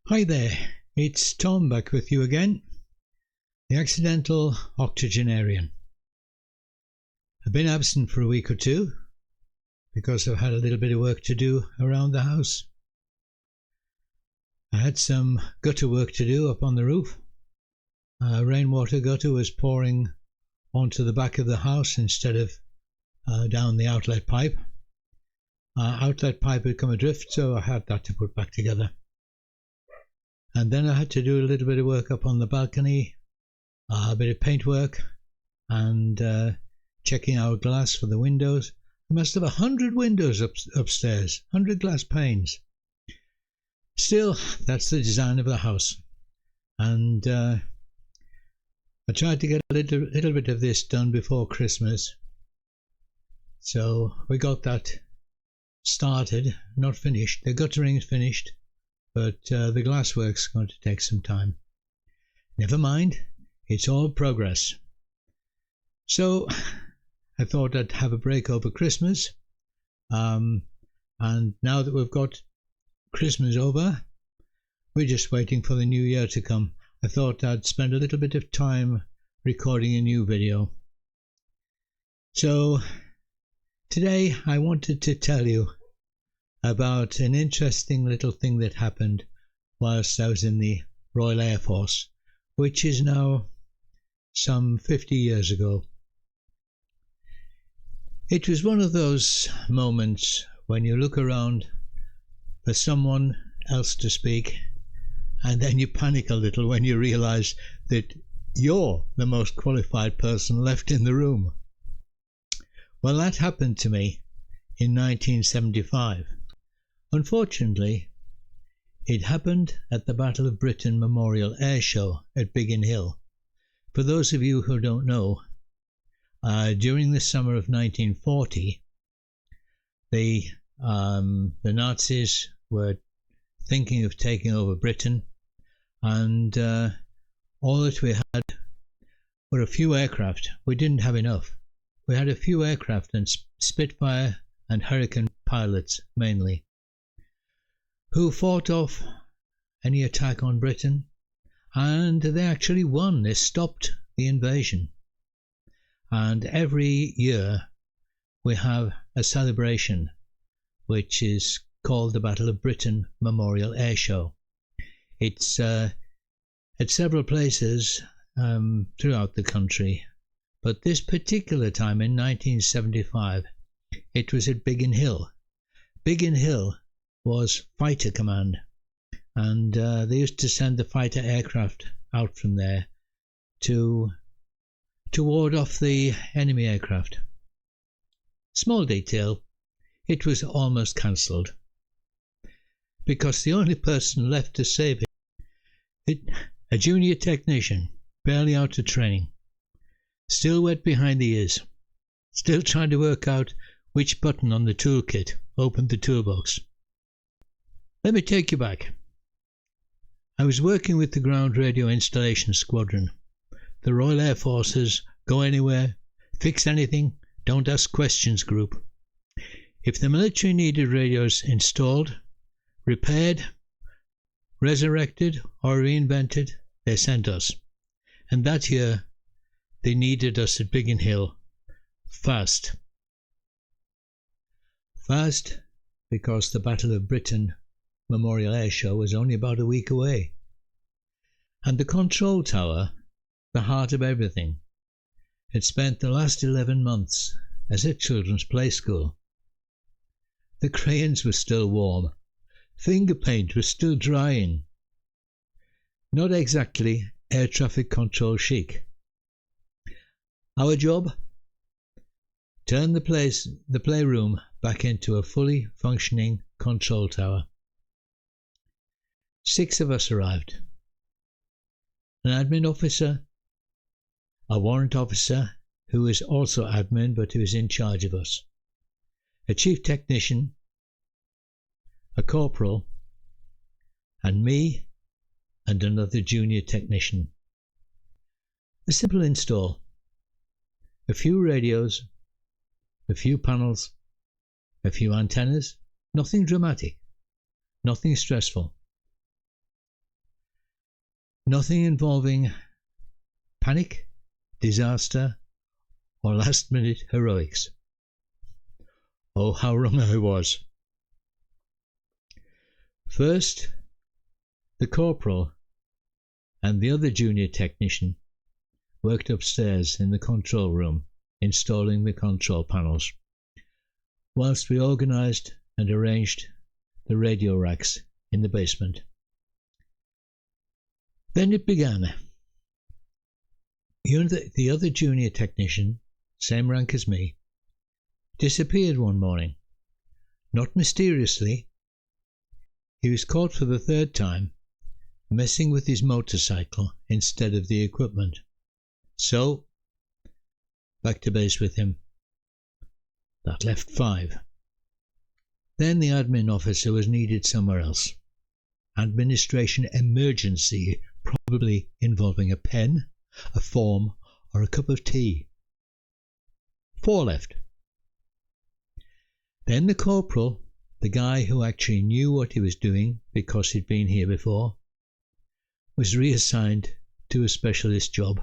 Hi there, it's Tom back with you again, the Accidental Octogenarian. I've been absent for a week or two because I've had a little bit of work to do around the house. I had some gutter work to do up on the roof. Rainwater gutter was pouring onto the back of the house instead of down the outlet pipe. Outlet pipe had come adrift, so I had that to put back together. And then I had to do a little bit of work up on the balcony, a bit of paint work, and checking out glass for the windows. I must have 100 windows upstairs, 100 glass panes. Still, that's the design of the house. And I tried to get a little bit of this done before Christmas. So we got that started, not finished. The guttering's finished, but the glasswork's going to take some time. Never mind, it's all progress. So I thought I'd have a break over Christmas, and now that we've got Christmas over, we're just waiting for the new year to come. I thought I'd spend a little bit of time recording a new video. So today I wanted to tell you about an interesting little thing that happened whilst I was in the Royal Air Force, which is now some 50 years ago. It was one of those moments when you look around for someone else to speak, and then you panic a little when you realise that you're the most qualified person left in the room. Well, that happened to me in 1975. Unfortunately, it happened at the Battle of Britain Memorial Air Show at Biggin Hill. For those of you who don't know, during the summer of 1940, the Nazis were thinking of taking over Britain, and all that we had were a few aircraft. We didn't have enough. We had a few aircraft and Spitfire and Hurricane pilots mainly, who fought off any attack on Britain, and they actually won. They stopped the invasion. And every year we have a celebration which is called the Battle of Britain Memorial Air Show. It's at several places throughout the country, but this particular time in 1975 it was at Biggin Hill. Biggin Hill was Fighter Command, and they used to send the fighter aircraft out from there to ward off the enemy aircraft. Small detail, it was almost cancelled because the only person left to save it, a junior technician, barely out of training, still wet behind the ears, still trying to work out which button on the toolkit opened the toolbox. Let me take you back. I was working with the Ground Radio Installation Squadron, the Royal Air Force's go anywhere, fix anything, don't ask questions group. If the military needed radios installed, repaired, resurrected or reinvented, they sent us. And that year they needed us at Biggin Hill fast. Fast because the Battle of Britain Memorial Air Show was only about a week away. And the control tower, the heart of everything, had spent the last 11 months as a children's play school. The crayons were still warm. Finger paint was still drying. Not exactly air traffic control chic. Our job? Turn the playroom back into a fully functioning control tower. 6 of us arrived. An admin officer, a warrant officer who was also admin but who was in charge of us, a chief technician, a corporal, and me and another junior technician. A simple install. A few radios, a few panels, a few antennas, nothing dramatic, nothing stressful. Nothing involving panic, disaster, or last-minute heroics. Oh, how wrong I was. First, the corporal and the other junior technician worked upstairs in the control room, installing the control panels, whilst we organised and arranged the radio racks in the basement. Then it began. The other junior technician, same rank as me, disappeared one morning. Not mysteriously. He was caught for the third time messing with his motorcycle instead of the equipment. So, back to base with him. That left 5. Then the admin officer was needed somewhere else. Administration emergency, probably involving a pen, a form, or a cup of tea. 4 left. Then the corporal, the guy who actually knew what he was doing because he'd been here before, was reassigned to a specialist job.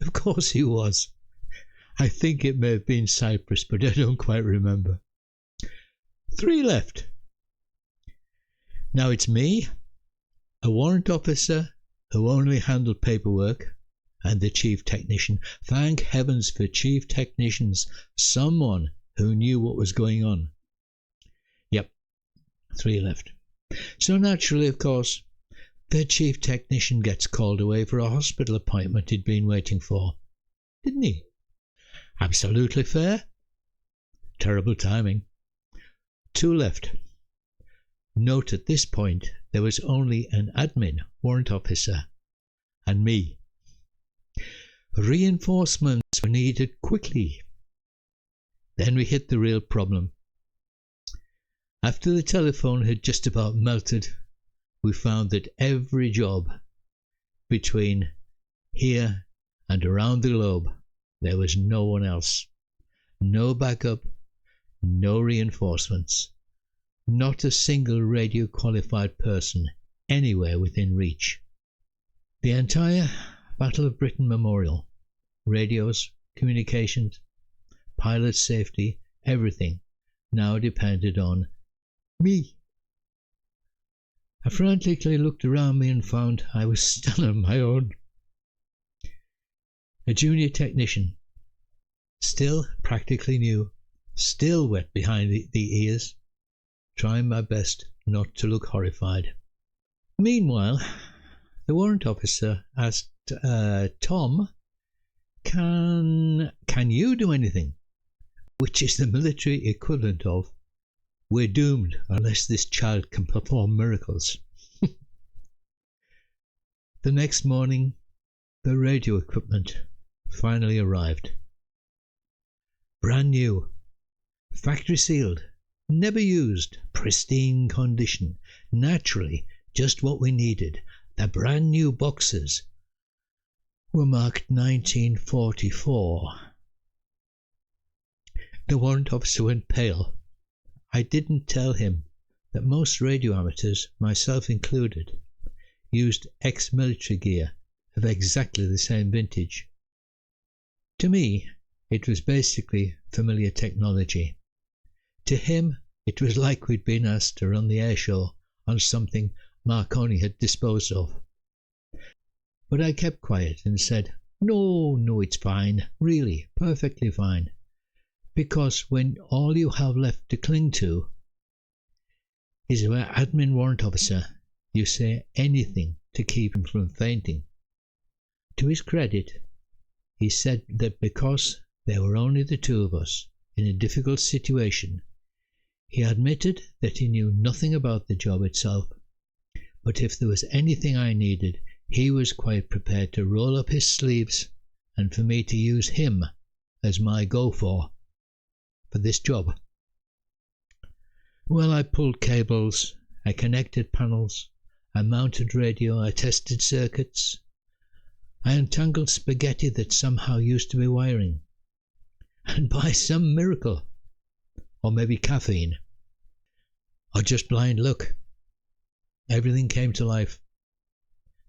Of course he was. I think it may have been Cyprus, but I don't quite remember. 3 left. Now it's me, a warrant officer who only handled paperwork, and the chief technician. Thank heavens for chief technicians, someone who knew what was going on. Yep, 3 left. So naturally, of course, the chief technician gets called away for a hospital appointment he'd been waiting for. Didn't he? Absolutely fair. Terrible timing. 2 left. Note at this point there was only an admin warrant officer and me. Reinforcements were needed quickly. Then we hit the real problem. After the telephone had just about melted, we found that every job between here and around the globe, there was no one else. No backup, no reinforcements. Not a single radio qualified person anywhere within reach. The entire Battle of Britain Memorial, radios, communications, pilot safety, everything now depended on me. I frantically looked around me and found I was still on my own. A junior technician, still practically new, still wet behind the ears, trying my best not to look horrified. Meanwhile, the warrant officer asked Tom, can you do anything? Which is the military equivalent of, we're doomed unless this child can perform miracles. The next morning, the radio equipment finally arrived. Brand new, factory sealed, never used, pristine condition, naturally just what we needed. The brand new boxes were marked 1944. The warrant officer went pale. I didn't tell him that most radio amateurs, myself included, used ex-military gear of exactly the same vintage. To me, it was basically familiar technology. To him, it was like we'd been asked to run the air show on something Marconi had disposed of. But I kept quiet and said, No, it's fine, really, perfectly fine. Because when all you have left to cling to is an admin warrant officer, you say anything to keep him from fainting. To his credit, he said that because there were only the two of us in a difficult situation, he admitted that he knew nothing about the job itself, but if there was anything I needed, he was quite prepared to roll up his sleeves and for me to use him as my go-for this job. Well, I pulled cables, I connected panels, I mounted radio, I tested circuits, I untangled spaghetti that somehow used to be wiring. And by some miracle, or maybe caffeine, or just blind luck, everything came to life.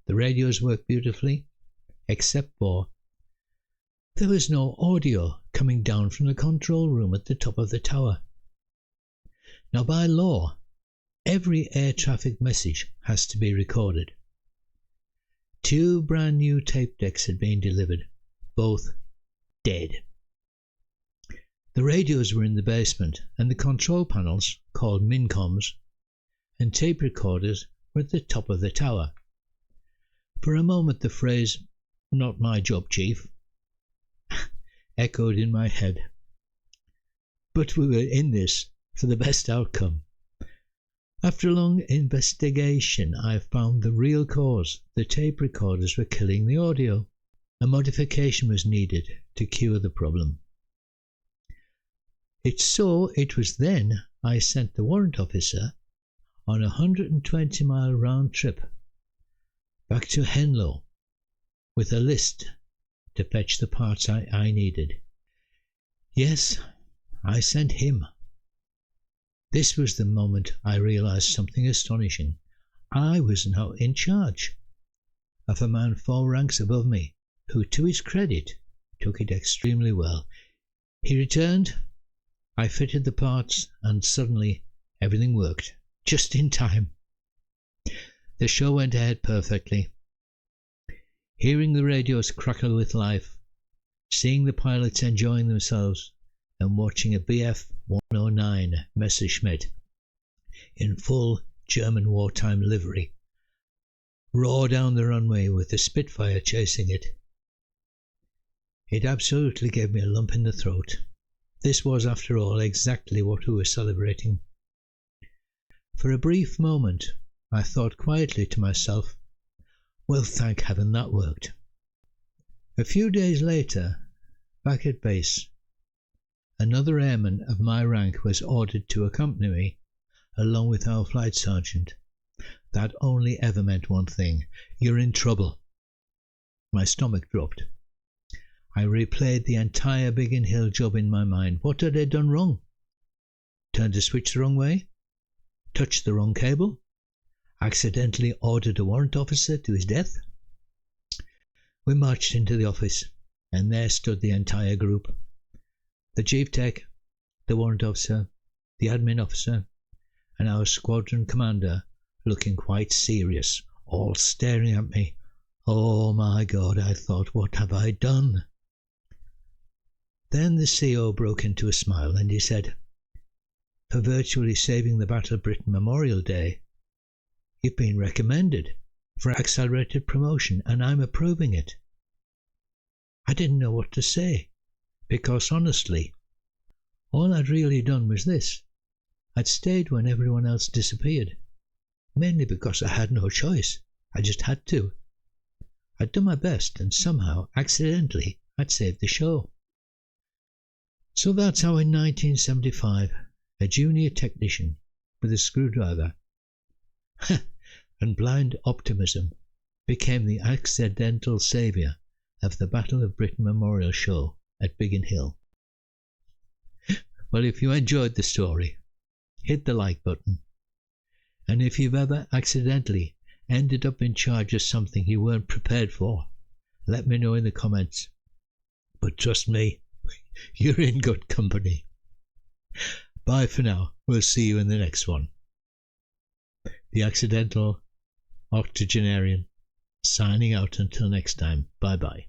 The radios worked beautifully, except for there was no audio coming down from the control room at the top of the tower. Now, by law, every air traffic message has to be recorded. 2 brand new tape decks had been delivered, both dead. The radios were in the basement, and the control panels, called mincoms, and tape recorders were at the top of the tower. For a moment the phrase, "Not my job, Chief," echoed in my head. But we were in this for the best outcome. After a long investigation, I found the real cause. The tape recorders were killing the audio. A modification was needed to cure the problem. It was then I sent the warrant officer on a 120-mile round trip back to Henlow with a list to fetch the parts I needed. Yes, I sent him. This was the moment I realised something astonishing. I was now in charge of a man 4 ranks above me, who, to his credit, took it extremely well. He returned, I fitted the parts, and suddenly everything worked, just in time. The show went ahead perfectly. Hearing the radios crackle with life, seeing the pilots enjoying themselves, and watching a Bf 109 Messerschmitt in full German wartime livery roar down the runway with the Spitfire chasing it, it absolutely gave me a lump in the throat. This was, after all, exactly what we were celebrating. For a brief moment I thought quietly to myself, well, thank heaven that worked. A few days later, back at base, another airman of my rank was ordered to accompany me, along with our flight sergeant. That only ever meant one thing: you're in trouble. My stomach dropped. I replayed the entire Biggin Hill job in my mind. What had I done wrong? Turned a switch the wrong way? Touched the wrong cable? Accidentally ordered a warrant officer to his death? We marched into the office, and there stood the entire group. The chief tech, the warrant officer, the admin officer, and our squadron commander, looking quite serious, all staring at me. Oh my God, I thought, what have I done? Then the CO broke into a smile, and he said, for virtually saving the Battle of Britain Memorial Day, you've been recommended for accelerated promotion, and I'm approving it. I didn't know what to say, because honestly, all I'd really done was this. I'd stayed when everyone else disappeared, mainly because I had no choice. I just had to. I'd done my best, and somehow, accidentally, I'd saved the show. So that's how in 1975, a junior technician with a screwdriver and blind optimism became the accidental saviour of the Battle of Britain Memorial Show at Biggin Hill. Well, if you enjoyed the story, hit the like button. And if you've ever accidentally ended up in charge of something you weren't prepared for, let me know in the comments. But trust me, you're in good company. Bye for now. We'll see you in the next one. The Accidental Octogenarian, signing out until next time. Bye bye.